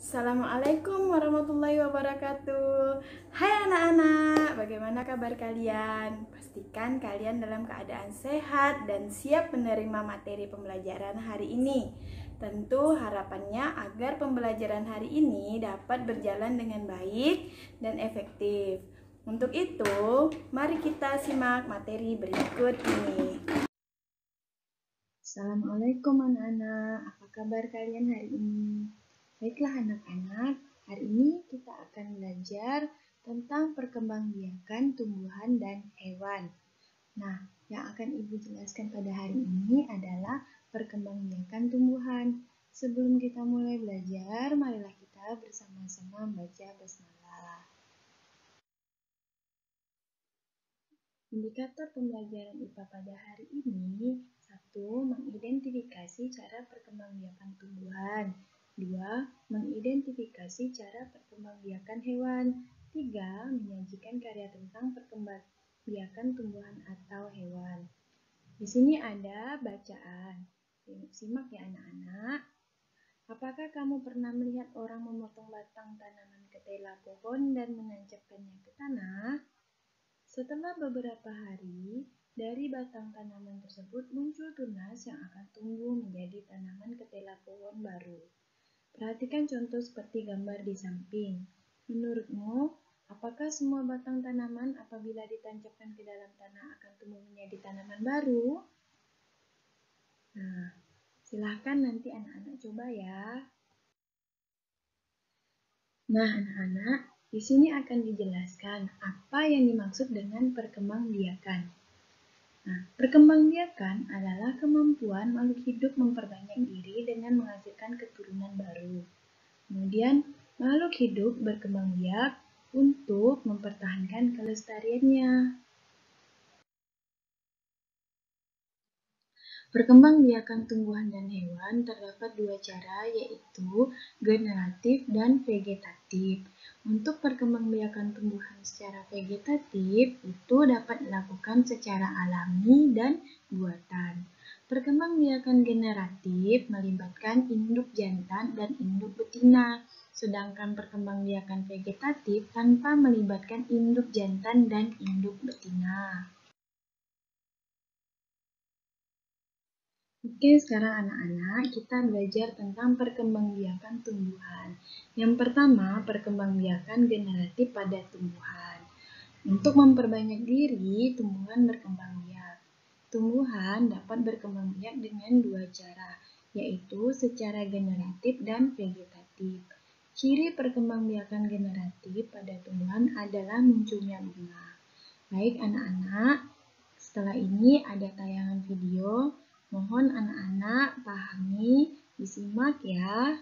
Assalamualaikum warahmatullahi wabarakatuh. Hai anak-anak, bagaimana kabar kalian? Pastikan kalian dalam keadaan sehat dan siap menerima materi pembelajaran hari ini. Tentu harapannya agar pembelajaran hari ini dapat berjalan dengan baik dan efektif. Untuk itu, mari kita simak materi berikut ini. Assalamualaikum anak-anak, apa kabar kalian hari ini? Baiklah anak-anak, hari ini kita akan belajar tentang perkembangbiakan tumbuhan dan hewan. Nah, yang akan Ibu jelaskan pada hari ini adalah perkembangbiakan tumbuhan. Sebelum kita mulai belajar, marilah kita bersama-sama membaca basmalah. Indikator pembelajaran IPA pada hari ini: 1. Mengidentifikasi cara perkembangbiakan tumbuhan. 2. Mengidentifikasi cara perkembangbiakan hewan. 3. Menyajikan karya tentang perkembangbiakan tumbuhan atau hewan. Di sini ada bacaan. Simak ya anak-anak. Apakah kamu pernah melihat orang memotong batang tanaman ketela pohon dan menancapkannya ke tanah? Setelah beberapa hari, dari batang tanaman tersebut muncul tunas yang akan tumbuh menjadi tanaman ketela pohon baru. Perhatikan contoh seperti gambar di samping. Menurutmu, apakah semua batang tanaman apabila ditancapkan ke dalam tanah akan tumbuh menjadi tanaman baru? Nah, silahkan nanti anak-anak coba ya. Nah, anak-anak, di sini akan dijelaskan apa yang dimaksud dengan perkembangbiakan. Nah, perkembangbiakan adalah kemampuan makhluk hidup memperbanyak diri dengan menghasilkan keturunan baru. Kemudian, makhluk hidup berkembang biak untuk mempertahankan kelestariannya. Perkembangbiakan tumbuhan dan hewan terdapat dua cara, yaitu generatif dan vegetatif. Untuk perkembangbiakan tumbuhan secara vegetatif itu dapat dilakukan secara alami dan buatan. Perkembangbiakan generatif melibatkan induk jantan dan induk betina, sedangkan perkembangbiakan vegetatif tanpa melibatkan induk jantan dan induk betina. Oke, sekarang anak-anak kita belajar tentang perkembangbiakan tumbuhan. Yang pertama, perkembangbiakan generatif pada tumbuhan. Untuk memperbanyak diri, tumbuhan berkembang biak. Tumbuhan dapat berkembang biak dengan dua cara, yaitu secara generatif dan vegetatif. Ciri perkembangbiakan generatif pada tumbuhan adalah munculnya bunga. Baik anak-anak, setelah ini ada tayangan video. Mohon anak-anak pahami, disimak ya.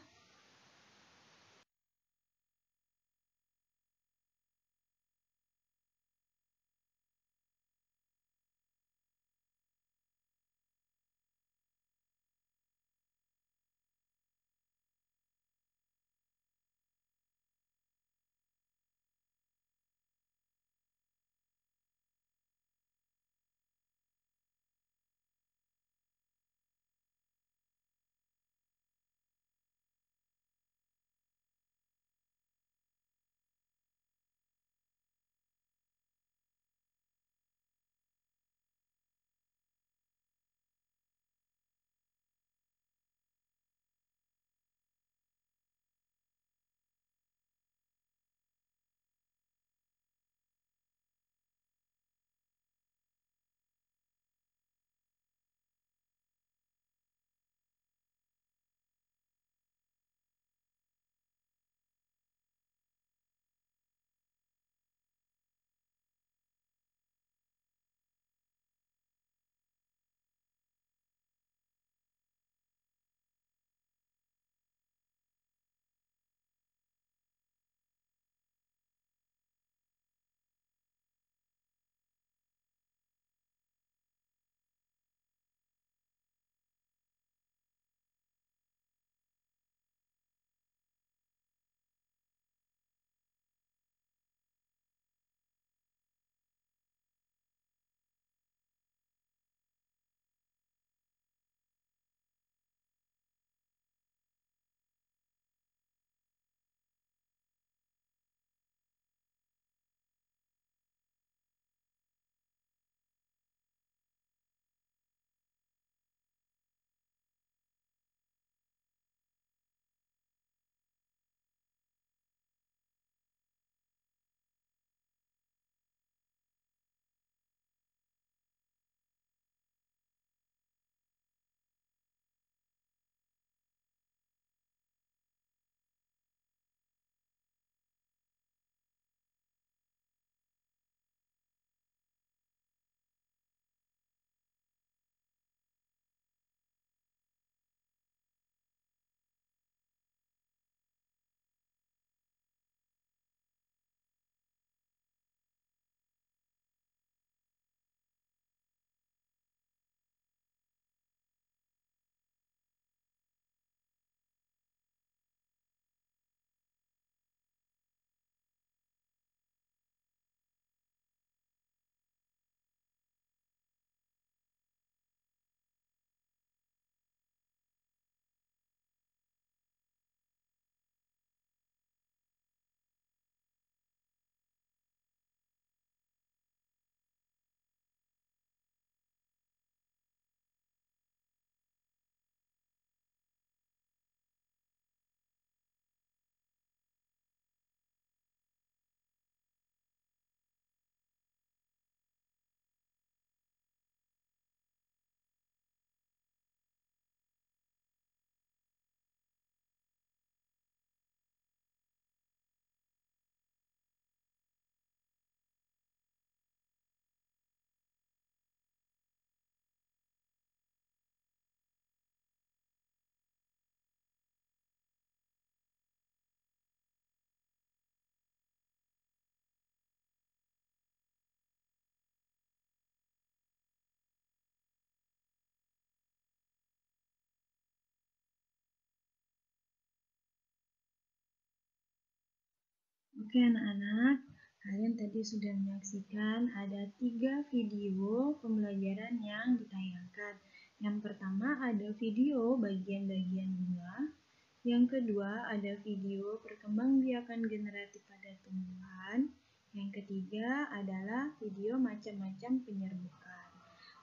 Oke anak-anak, kalian tadi sudah menyaksikan ada 3 video pembelajaran yang ditayangkan. Yang pertama ada video bagian-bagian bunga. Yang kedua ada video perkembangbiakan generatif pada tumbuhan. Yang ketiga adalah video macam-macam penyerbukan.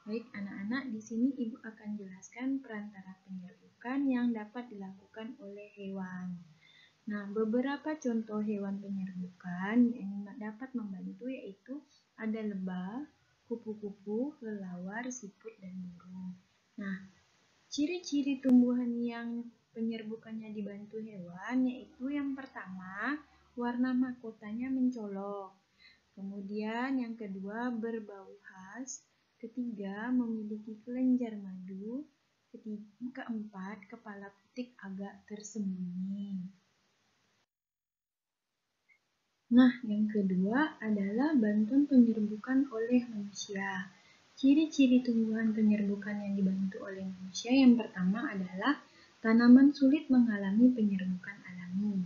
Baik anak-anak, di sini Ibu akan jelaskan perantara penyerbukan yang dapat dilakukan oleh hewan. Nah, beberapa contoh hewan penyerbukan yang dapat membantu yaitu ada lebah, kupu-kupu, kelelawar, siput, dan burung. Nah, ciri-ciri tumbuhan yang penyerbukannya dibantu hewan yaitu yang pertama, warna mahkotanya mencolok. Kemudian yang kedua, berbau khas. Ketiga, memiliki kelenjar madu. Keempat, kepala putik agak tersembunyi. Nah, yang kedua adalah bantuan penyerbukan oleh manusia. Ciri-ciri tumbuhan penyerbukan yang dibantu oleh manusia yang pertama adalah tanaman sulit mengalami penyerbukan alami.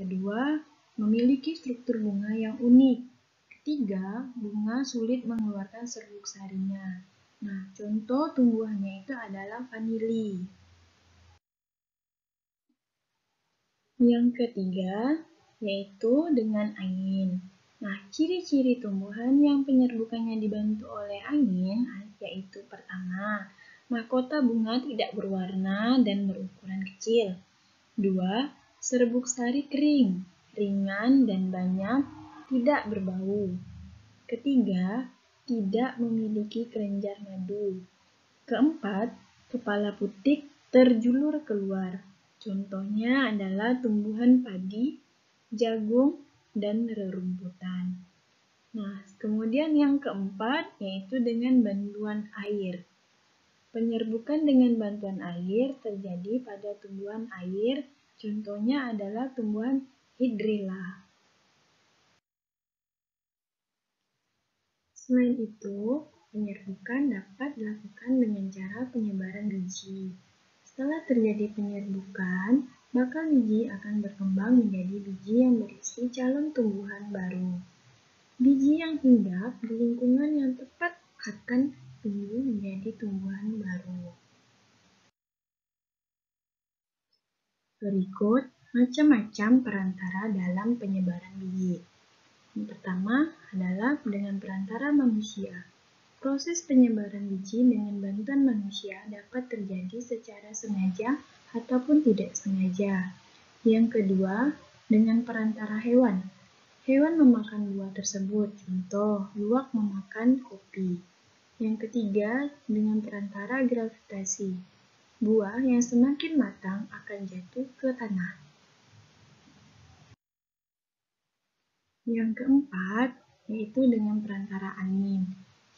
Kedua, memiliki struktur bunga yang unik. Ketiga, bunga sulit mengeluarkan serbuk sarinya. Nah, contoh tumbuhannya itu adalah vanili. Yang ketiga, yaitu dengan angin. Nah, ciri-ciri tumbuhan yang penyerbukannya dibantu oleh angin yaitu pertama, mahkota bunga tidak berwarna dan berukuran kecil. Dua, serbuk sari kering, ringan dan banyak, tidak berbau. Ketiga, tidak memiliki kelenjar madu. Keempat, kepala putik terjulur keluar. Contohnya adalah tumbuhan padi, jagung, dan rerumputan. Nah, kemudian yang keempat yaitu dengan bantuan air. Penyerbukan dengan bantuan air terjadi pada tumbuhan air, contohnya adalah tumbuhan hidrilla. Selain itu, penyerbukan dapat dilakukan dengan cara penyebaran biji. Setelah terjadi penyerbukan, bakal biji akan berkembang menjadi biji yang berisi calon tumbuhan baru. Biji yang hinggap di lingkungan yang tepat akan tumbuh menjadi tumbuhan baru. Berikut macam-macam perantara dalam penyebaran biji. Yang pertama adalah dengan perantara manusia. Proses penyebaran biji dengan bantuan manusia dapat terjadi secara sengaja ataupun tidak sengaja. Yang kedua, dengan perantara hewan. Hewan memakan buah tersebut, contoh, luwak memakan kopi. Yang ketiga, dengan perantara gravitasi. Buah yang semakin matang akan jatuh ke tanah. Yang keempat, yaitu dengan perantara angin.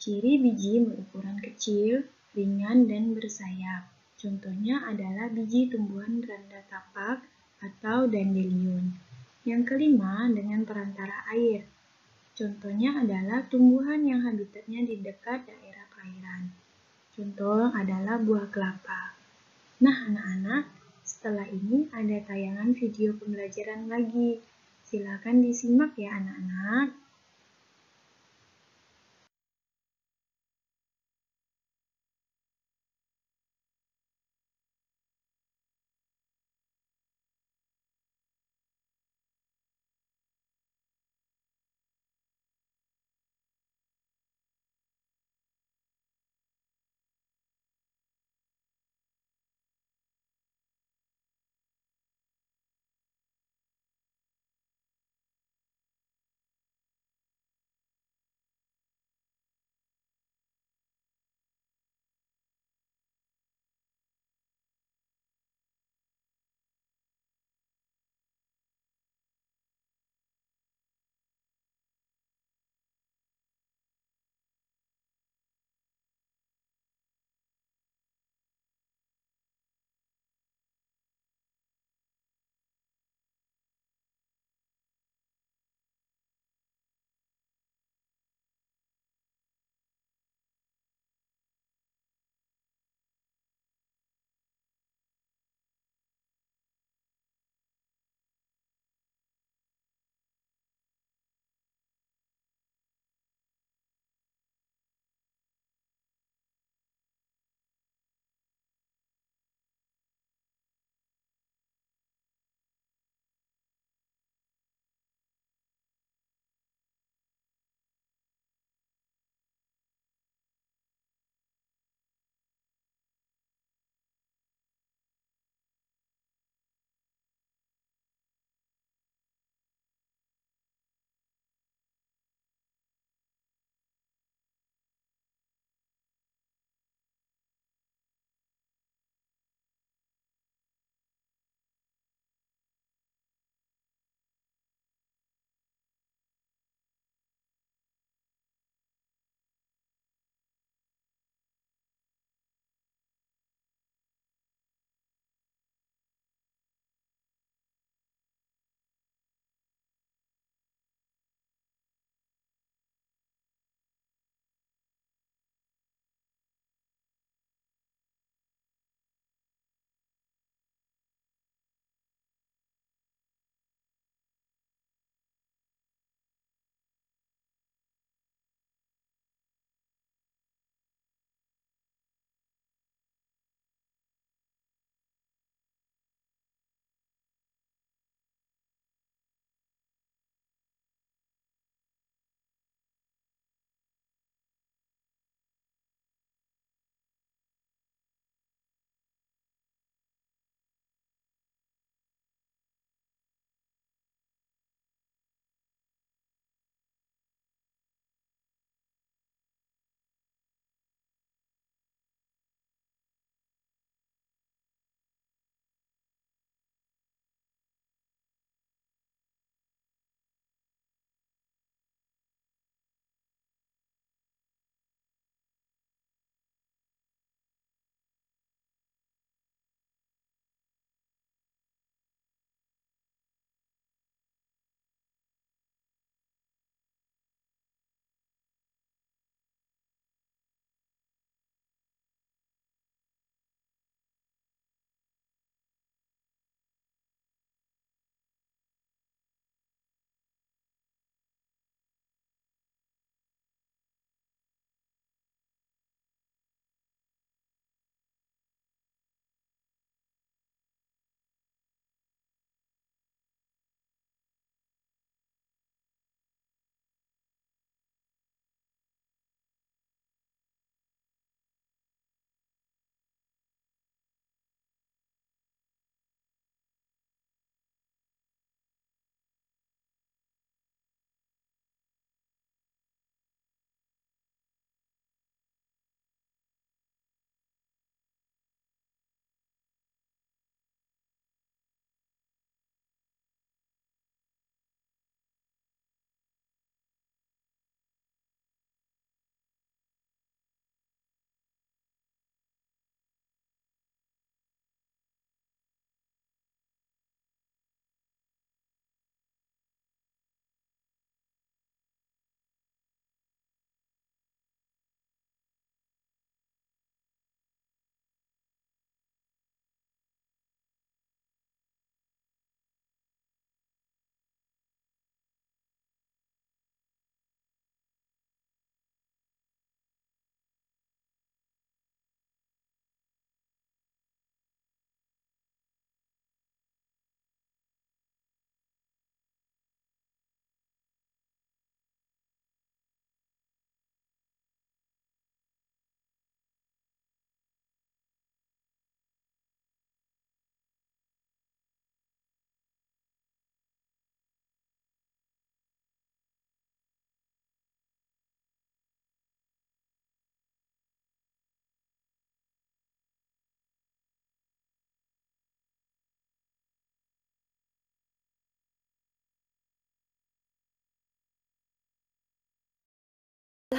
Ciri biji berukuran kecil, ringan, dan bersayap. Contohnya adalah biji tumbuhan randa tapak atau dandelion. Yang kelima, dengan perantara air. Contohnya adalah tumbuhan yang habitatnya di dekat daerah perairan. Contoh adalah buah kelapa. Nah, anak-anak, setelah ini ada tayangan video pembelajaran lagi. Silakan disimak ya anak-anak.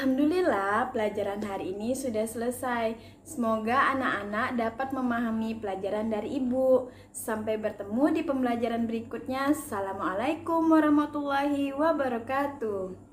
Alhamdulillah, pelajaran hari ini sudah selesai. Semoga anak-anak dapat memahami pelajaran dari Ibu. Sampai bertemu di pembelajaran berikutnya. Assalamualaikum warahmatullahi wabarakatuh.